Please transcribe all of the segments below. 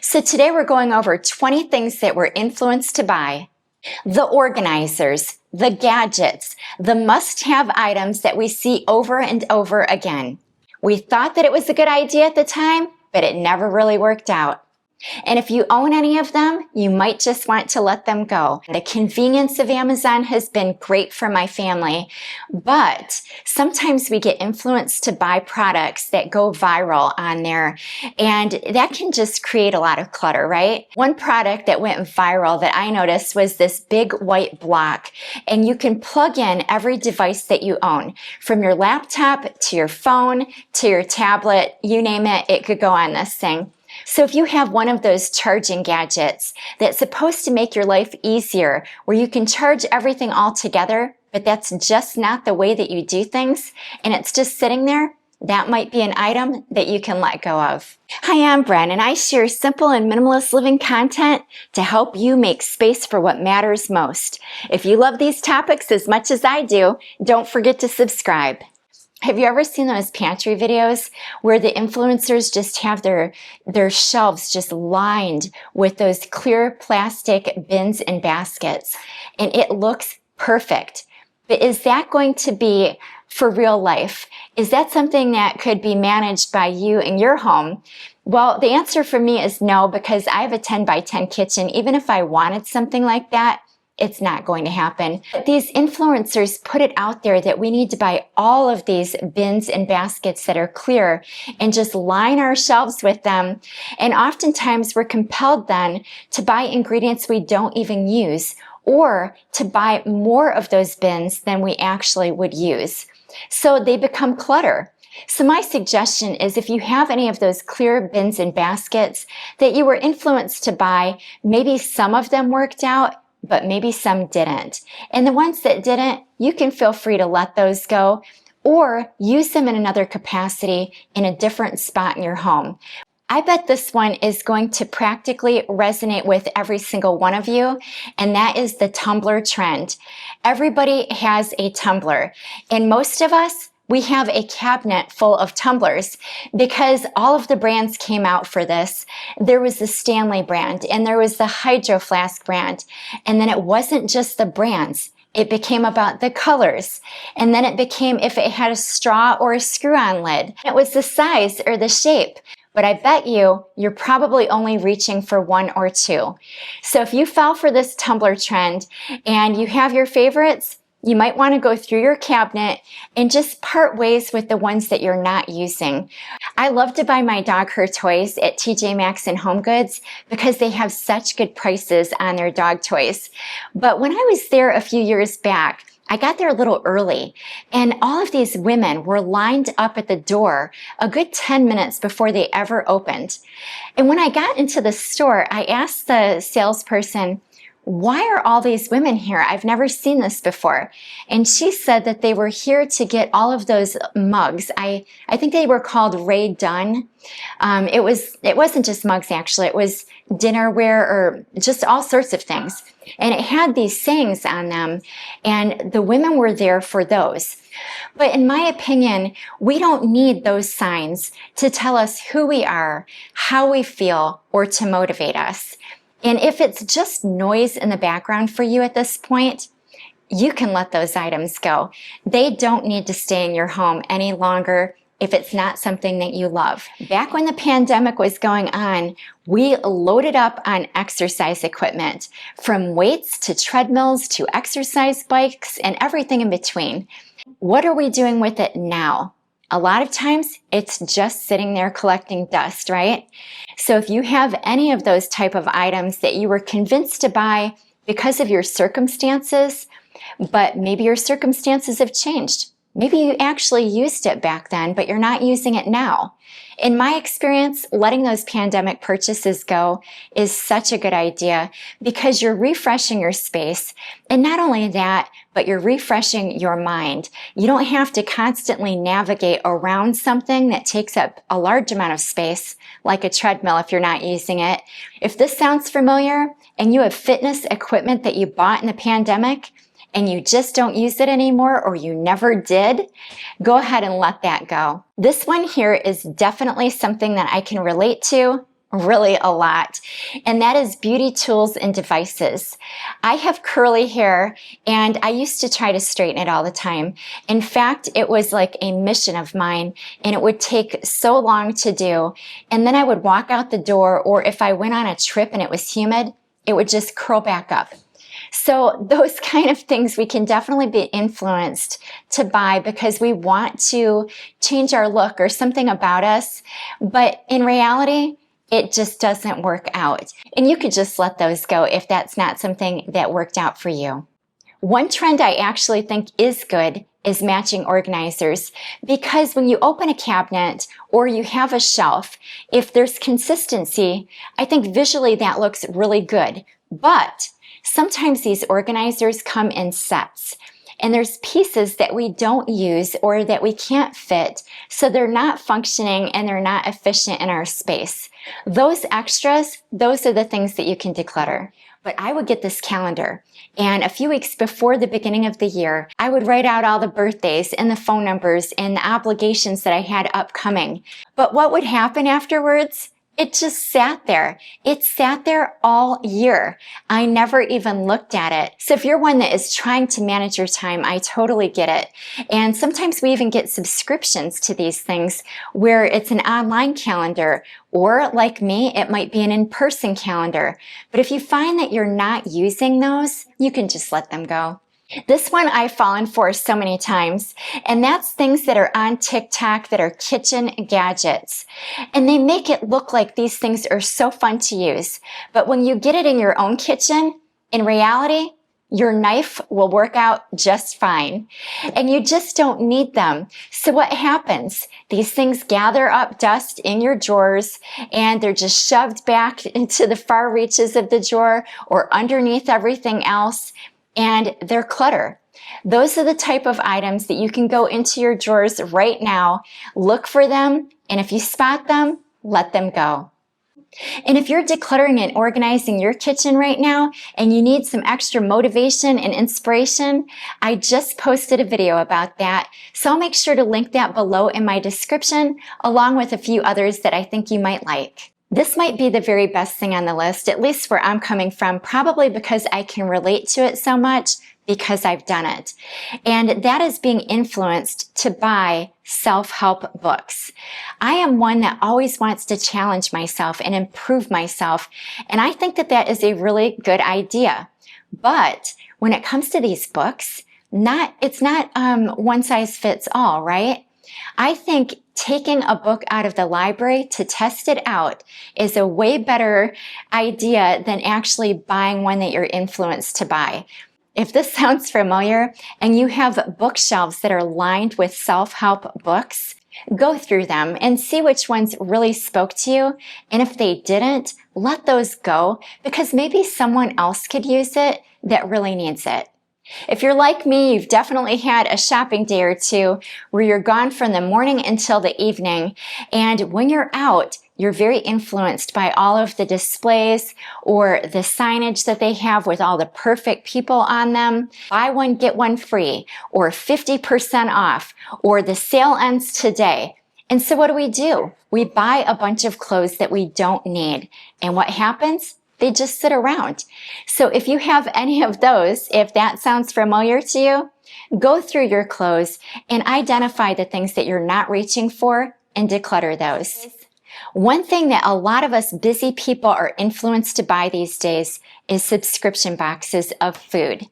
So today we're going over 20 things that we're influenced to buy. The organizers, the gadgets, the must-have items that we see over and over again. We thought that it was a good idea at the time, but it never really worked out. And if you own any of them, you might just want to let them go. The convenience of Amazon has been great for my family, but sometimes we get influenced to buy products that go viral on there, and that can just create a lot of clutter, right? One product that went viral that I noticed was this big white block, and you can plug in every device that you own, from your laptop to your phone to your tablet, you name it, it could go on this thing. So if you have one of those charging gadgets that's supposed to make your life easier, where you can charge everything all together, but that's just not the way that you do things, and it's just sitting there, that might be an item that you can let go of. Hi, I'm Bren, and I share simple and minimalist living content to help you make space for what matters most. If you love these topics as much as I do, don't forget to subscribe. Have you ever seen those pantry videos where the influencers just have their shelves just lined with those clear plastic bins and baskets, and it looks perfect? But is that going to be for real life? Is that something that could be managed by you in your home? Well, the answer for me is no, because I have a 10 by 10 kitchen. Even if I wanted something like that, it's not going to happen. But these influencers put it out there that we need to buy all of these bins and baskets that are clear and just line our shelves with them. And oftentimes we're compelled then to buy ingredients we don't even use, or to buy more of those bins than we actually would use. So they become clutter. So my suggestion is, if you have any of those clear bins and baskets that you were influenced to buy, maybe some of them worked out, but maybe some didn't. And the ones that didn't, you can feel free to let those go or use them in another capacity in a different spot in your home. I bet this one is going to practically resonate with every single one of you, and that is the tumbler trend. Everybody has a tumbler, and most of us, we have a cabinet full of tumblers because all of the brands came out for this. There was the Stanley brand, and there was the Hydro Flask brand. And then it wasn't just the brands. It became about the colors. And then it became if it had a straw or a screw-on lid. It was the size or the shape. But I bet you're probably only reaching for one or two. So if you fell for this tumbler trend and you have your favorites, you might want to go through your cabinet and just part ways with the ones that you're not using. I love to buy my dog her toys at TJ Maxx and Home Goods because they have such good prices on their dog toys. But when I was there a few years back, I got there a little early, and all of these women were lined up at the door a good 10 minutes before they ever opened. And when I got into the store, I asked the salesperson, "Why are all these women here? I've never seen this before." And she said that they were here to get all of those mugs. I think they were called Ray Dunn. It wasn't just mugs, actually. It was dinnerware or just all sorts of things. And it had these sayings on them, and the women were there for those. But in my opinion, we don't need those signs to tell us who we are, how we feel, or to motivate us. And if it's just noise in the background for you at this point, you can let those items go. They don't need to stay in your home any longer if it's not something that you love. Back when the pandemic was going on, we loaded up on exercise equipment, from weights to treadmills to exercise bikes and everything in between. What are we doing with it now? A lot of times it's just sitting there collecting dust, right? So if you have any of those type of items that you were convinced to buy because of your circumstances, but maybe your circumstances have changed. Maybe you actually used it back then, but you're not using it now. In my experience, letting those pandemic purchases go is such a good idea because you're refreshing your space. And not only that, but you're refreshing your mind. You don't have to constantly navigate around something that takes up a large amount of space, like a treadmill if you're not using it. If this sounds familiar and you have fitness equipment that you bought in the pandemic, and you just don't use it anymore, or you never did, go ahead and let that go. This one here is definitely something that I can relate to really a lot, and that is beauty tools and devices. I have curly hair, and I used to try to straighten it all the time. In fact, it was like a mission of mine, and it would take so long to do. And then I would walk out the door, or if I went on a trip and it was humid, it would just curl back up. So those kind of things we can definitely be influenced to buy because we want to change our look or something about us. But in reality, it just doesn't work out. And you could just let those go if that's not something that worked out for you. One trend I actually think is good is matching organizers, because when you open a cabinet or you have a shelf, if there's consistency, I think visually that looks really good. But sometimes these organizers come in sets, and there's pieces that we don't use or that we can't fit, so they're not functioning and they're not efficient in our space. Those extras, those are the things that you can declutter. But I would get this calendar, and a few weeks before the beginning of the year, I would write out all the birthdays and the phone numbers and the obligations that I had upcoming. But what would happen afterwards? It just sat there. It sat there all year. I never even looked at it. So if you're one that is trying to manage your time, I totally get it. And sometimes we even get subscriptions to these things where it's an online calendar, or like me, it might be an in-person calendar. But if you find that you're not using those, you can just let them go. This one I've fallen for so many times, and that's things that are on TikTok that are kitchen gadgets. And they make it look like these things are so fun to use. But when you get it in your own kitchen, in reality, your knife will work out just fine. And you just don't need them. So what happens? These things gather up dust in your drawers, and they're just shoved back into the far reaches of the drawer or underneath everything else. And they're clutter. Those are the type of items that you can go into your drawers right now, look for them, and if you spot them, let them go. And if you're decluttering and organizing your kitchen right now and you need some extra motivation and inspiration, I just posted a video about that, so I'll make sure to link that below in my description, along with a few others that I think you might like. This might be the very best thing on the list, at least where I'm coming from, probably because I can relate to it so much because I've done it. And that is being influenced to buy self-help books. I am one that always wants to challenge myself and improve myself, and I think that that is a really good idea. But when it comes to these books, it's not one size fits all, right? I think taking a book out of the library to test it out is a way better idea than actually buying one that you're influenced to buy. If this sounds familiar and you have bookshelves that are lined with self-help books, go through them and see which ones really spoke to you. And if they didn't, let those go, because maybe someone else could use it that really needs it. If you're like me, you've definitely had a shopping day or two where you're gone from the morning until the evening, and when you're out, you're very influenced by all of the displays or the signage that they have with all the perfect people on them. Buy one, get one free, or 50% off, or the sale ends today. And so what do? We buy a bunch of clothes that we don't need. And what happens? They just sit around. So if you have any of those, if that sounds familiar to you, go through your clothes and identify the things that you're not reaching for and declutter those. One thing that a lot of us busy people are influenced to buy these days is subscription boxes of food.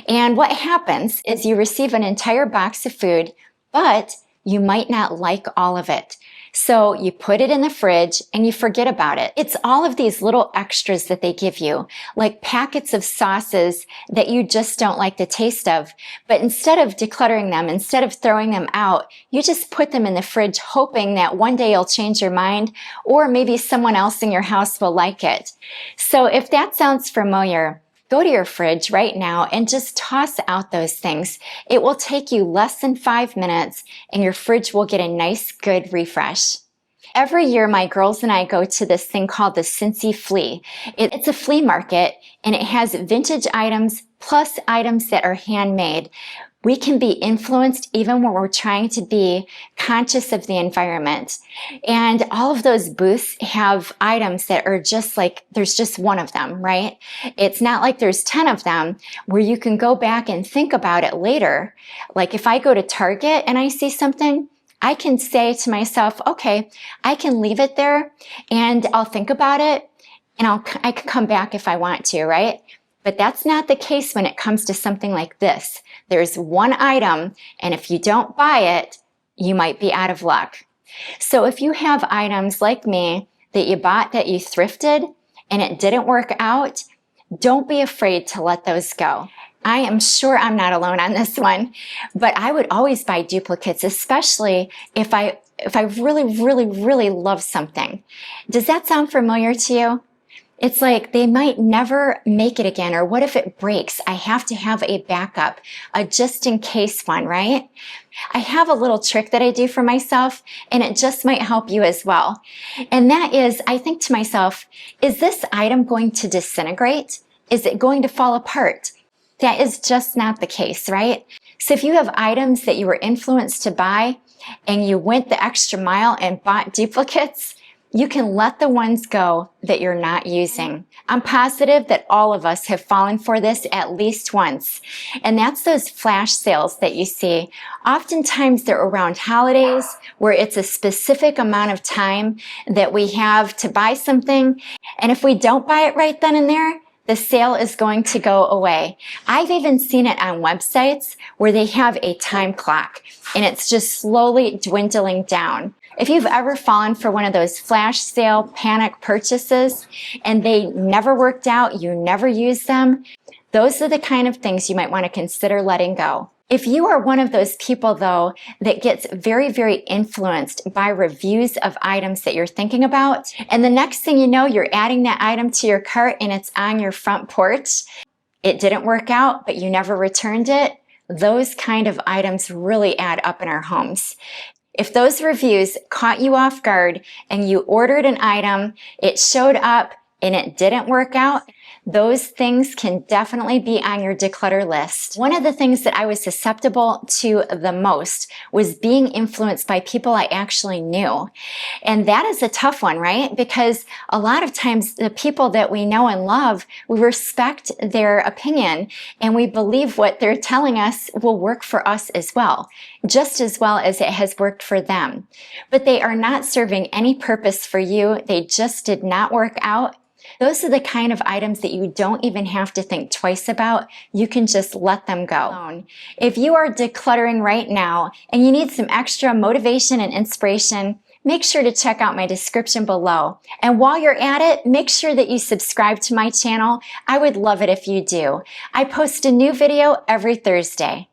And what happens is you receive an entire box of food, but you might not like all of it. So you put it in the fridge and you forget about it. It's all of these little extras that they give you, like packets of sauces that you just don't like the taste of. But instead of decluttering them, instead of throwing them out, you just put them in the fridge hoping that one day you'll change your mind, or maybe someone else in your house will like it. So if that sounds familiar, go to your fridge right now and just toss out those things. It will take you less than 5 minutes and your fridge will get a nice, good refresh. Every year, my girls and I go to this thing called the Cincy Flea. It's a flea market, and it has vintage items plus items that are handmade. We can be influenced even when we're trying to be conscious of the environment. And all of those booths have items that are just like, there's just one of them, right? It's not like there's 10 of them where you can go back and think about it later. Like if I go to Target and I see something, I can say to myself, okay, I can leave it there and I'll think about it and I can come back if I want to, right? But that's not the case when it comes to something like this. There's one item, and if you don't buy it, you might be out of luck. So if you have items like me that you bought that you thrifted and it didn't work out, don't be afraid to let those go. I am sure I'm not alone on this one, but I would always buy duplicates, especially if I really love something. Does that sound familiar to you? It's like they might never make it again, or what if it breaks? I have to have a backup, a just in case one, right? I have a little trick that I do for myself, and it just might help you as well. And that is, I think to myself, is this item going to disintegrate? Is it going to fall apart? That is just not the case, right? So if you have items that you were influenced to buy and you went the extra mile and bought duplicates, you can let the ones go that you're not using. I'm positive that all of us have fallen for this at least once. And that's those flash sales that you see. Oftentimes they're around holidays where it's a specific amount of time that we have to buy something. And if we don't buy it right then and there, the sale is going to go away. I've even seen it on websites where they have a time clock and it's just slowly dwindling down. If you've ever fallen for one of those flash sale panic purchases and they never worked out, you never used them, those are the kind of things you might want to consider letting go. If you are one of those people, though, that gets very influenced by reviews of items that you're thinking about, and the next thing you know, you're adding that item to your cart and it's on your front porch, it didn't work out, but you never returned it, those kind of items really add up in our homes. If those reviews caught you off guard and you ordered an item, it showed up and it didn't work out, those things can definitely be on your declutter list. One of the things that I was susceptible to the most was being influenced by people I actually knew. And that is a tough one, right? Because a lot of times the people that we know and love, we respect their opinion and we believe what they're telling us will work for us as well, just as well as it has worked for them. But they are not serving any purpose for you. They just did not work out. Those are the kind of items that you don't even have to think twice about. You can just let them go. If you are decluttering right now and you need some extra motivation and inspiration, make sure to check out my description below. And while you're at it, make sure that you subscribe to my channel. I would love it if you do. I post a new video every Thursday.